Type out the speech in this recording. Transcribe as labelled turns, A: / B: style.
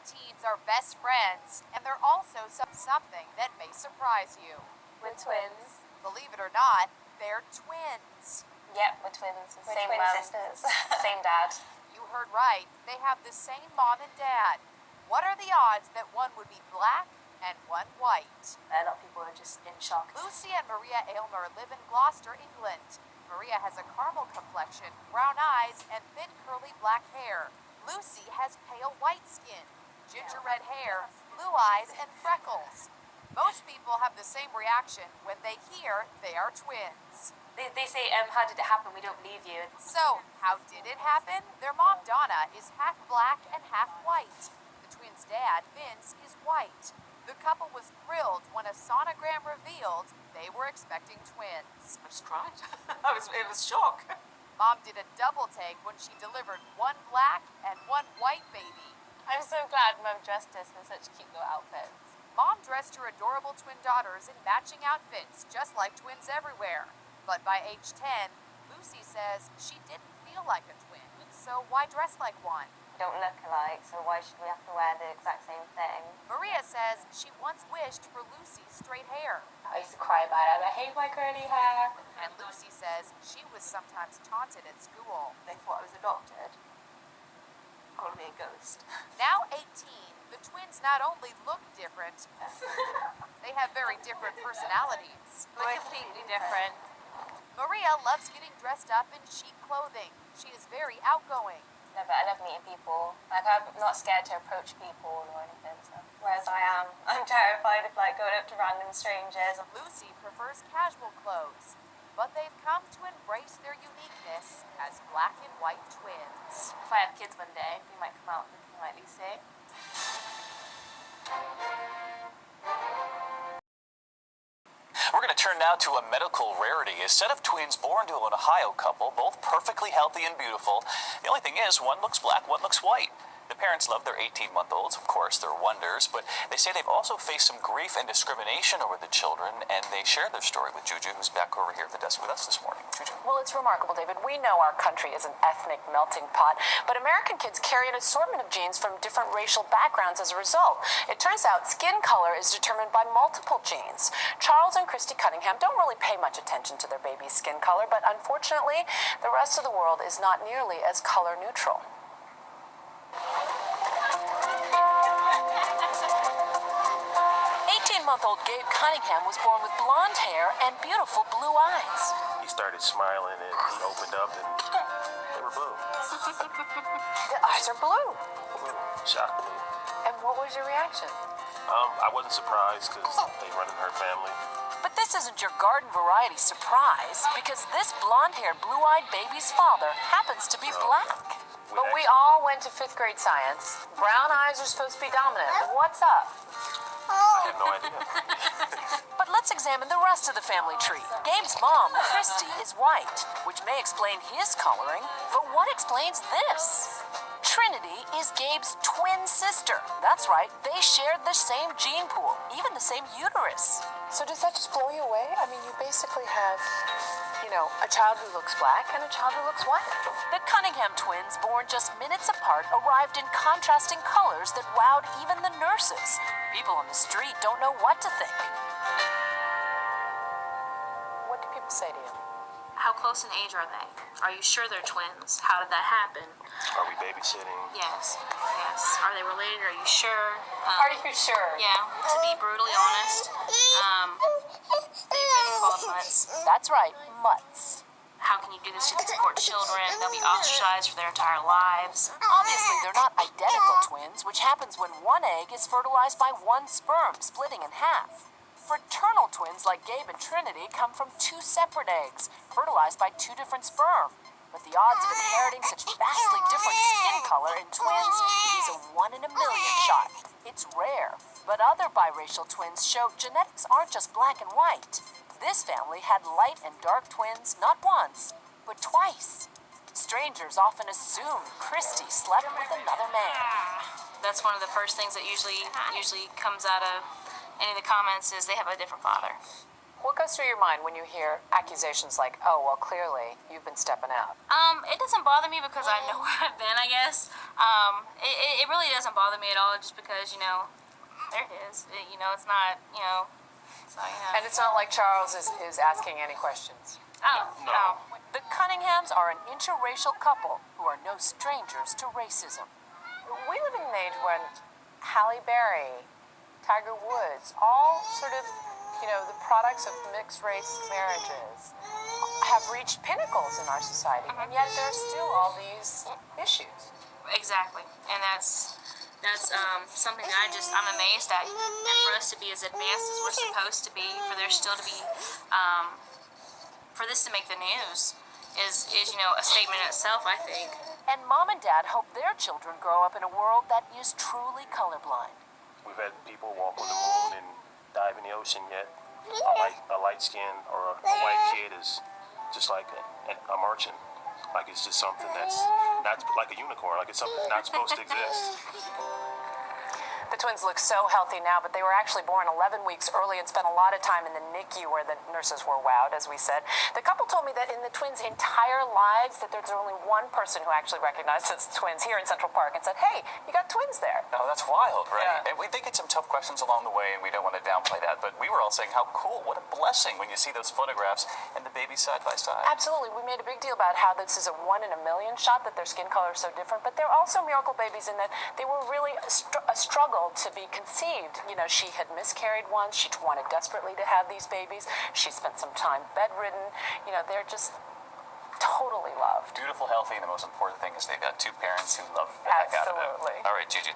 A: teens are best friends, and they're also something that may surprise you.
B: We're twins.
A: Believe it or not, they're twins.
B: Yep, we're twins.
C: We're
B: same
C: twin
B: mom,
C: sisters.
B: same dad.
A: You heard right. They have the same mom and dad. What are the odds that one would be black and one white?
C: A lot of people are just in shock.
A: Lucy and Maria Aylmer live in Gloucester, England. Maria has a caramel complexion, brown eyes, and thin curly black hair. Lucy has pale white skin, ginger red hair, blue eyes, and freckles. Most people have the same reaction when they hear they are twins.
C: They say, how did it happen? We don't believe you.
A: So, how did it happen? Their mom, Donna, is half black and half white. The twins' dad, Vince, is white. The couple was thrilled when a sonogram revealed they were expecting twins.
C: I just cried. It was shock.
A: Mom did a double take when she delivered one black and one white baby.
B: I'm so glad Mum dressed us in such cute little outfits.
A: Mom dressed her adorable twin daughters in matching outfits, just like twins everywhere. But by age 10, Lucy says she didn't feel like a twin, so why dress like one?
B: We don't look alike, so why should we have to wear the exact same thing?
A: Maria says she once wished for Lucy's straight hair.
C: I used to cry about it. I hate my curly hair.
A: And Lucy says she was sometimes taunted at school.
C: They thought I was adopted. Called me a ghost.
A: Now 18, the twins not only look different, they have very different personalities.
B: We're completely different.
A: Maria loves getting dressed up in chic clothing. She is very outgoing.
B: No, but I love meeting people. Like, I'm not scared to approach people or anything. So. Whereas I'm terrified of going up to random strangers.
A: Lucy prefers casual clothes, but they've come to embrace their uniqueness as black and white twins.
B: If I have kids one day, we might come out looking like Lucy.
D: We're going to turn now to a medical rarity. A set of twins born to an Ohio couple, both perfectly healthy and beautiful. The only thing is, one looks black, one looks white. The parents love their 18-month-olds, of course, they're wonders, but they say they've also faced some grief and discrimination over the children, and they share their story with Juju, who's back over here at the desk with us this morning. Juju.
E: Well, it's remarkable, David. We know our country is an ethnic melting pot, but American kids carry an assortment of genes from different racial backgrounds as a result. It turns out skin color is determined by multiple genes. Charles and Christy Cunningham don't really pay much attention to their baby's skin color, but unfortunately, the rest of the world is not nearly as color neutral. 18-month-old Gabe Cunningham was born with blonde hair and beautiful blue eyes.
F: He started smiling and he opened up and they were blue.
E: The eyes are blue.
F: Blue. Shock blue.
E: And what was your reaction?
F: I wasn't surprised because they run in her family.
E: But this isn't your garden variety surprise, because this blonde-haired, blue-eyed baby's father happens to be black. But we all went to 5th grade science. Brown eyes are supposed to be dominant. What's up?
F: I have no idea.
E: But let's examine the rest of the family tree. Gabe's mom, Christy, is white, which may explain his coloring. But what explains this? Trinity is Gabe's twin sister. That's right, they shared the same gene pool, even the same uterus. So does that just blow you away? I mean, you basically have, a child who looks black and a child who looks white. The Cunningham twins, born just minutes apart, arrived in contrasting colors that wowed even the nurses. People on the street don't know what to think. What do people say to you?
G: How close in age are they? Are you sure they're twins? How did that happen?
F: Are we babysitting?
G: Yes. Are they related? Are you sure?
E: Are you sure?
G: Yeah, to be brutally honest, they've been called mutts.
E: That's right, mutts.
G: How can you do this to these poor children? They'll be ostracized for their entire lives.
E: Obviously, they're not identical twins, which happens when one egg is fertilized by one sperm, splitting in half. Fraternal twins like Gabe and Trinity come from 2 separate eggs, fertilized by 2 different sperm. But the odds of inheriting such vastly different skin color in twins is a 1 in a million shot. It's rare, but other biracial twins show genetics aren't just black and white. This family had light and dark twins not once, but twice. Strangers often assume Christy slept with another man.
G: That's one of the first things that usually comes out of any of the comments is they have a different father.
E: What goes through your mind when you hear accusations like, oh, well, clearly you've been stepping out?
G: It doesn't bother me because I know where I've been, I guess. It really doesn't bother me at all just because, you know, there it is. It's not, so,
E: And it's not like Charles is asking any questions.
G: Oh, no.
E: The Cunninghams are an interracial couple who are no strangers to racism. We live in an age when Halle Berry, Tiger Woods, all sort of, the products of mixed race marriages have reached pinnacles in our society, and yet there's still all these issues.
G: Exactly. And that's something that I'm amazed at. And for us to be as advanced as we're supposed to be, for there still to be, for this to make the news is a statement in itself, I think.
E: And mom and dad hope their children grow up in a world that is truly colorblind.
F: We've had people walk on the moon and dive in the ocean, yet a light skin or a white kid is just like a merchant. Like it's just something that's not like a unicorn, like it's something not supposed to exist.
E: The twins look so healthy now, but they were actually born 11 weeks early and spent a lot of time in the NICU where the nurses were wowed, as we said. The couple told me that in the twins' entire lives that there's only one person who actually recognized as twins here in Central Park and said, hey, you got twins there.
D: Oh, that's wild, right?
E: Yeah.
D: And they get some tough questions along the way, and we don't want to downplay that, but we were all saying how cool, what a blessing when you see those photographs and the babies side by side.
E: Absolutely. We made a big deal about how this is a 1 in a million shot, that their skin color is so different, but they're also miracle babies in that they were really a struggle to be conceived. She had miscarried once. She wanted desperately to have these babies. She spent some time bedridden. They're just totally loved.
D: Beautiful, healthy, and the most important thing is they've got two parents who love the heck out of it.
E: Absolutely.
D: All right, Gigi.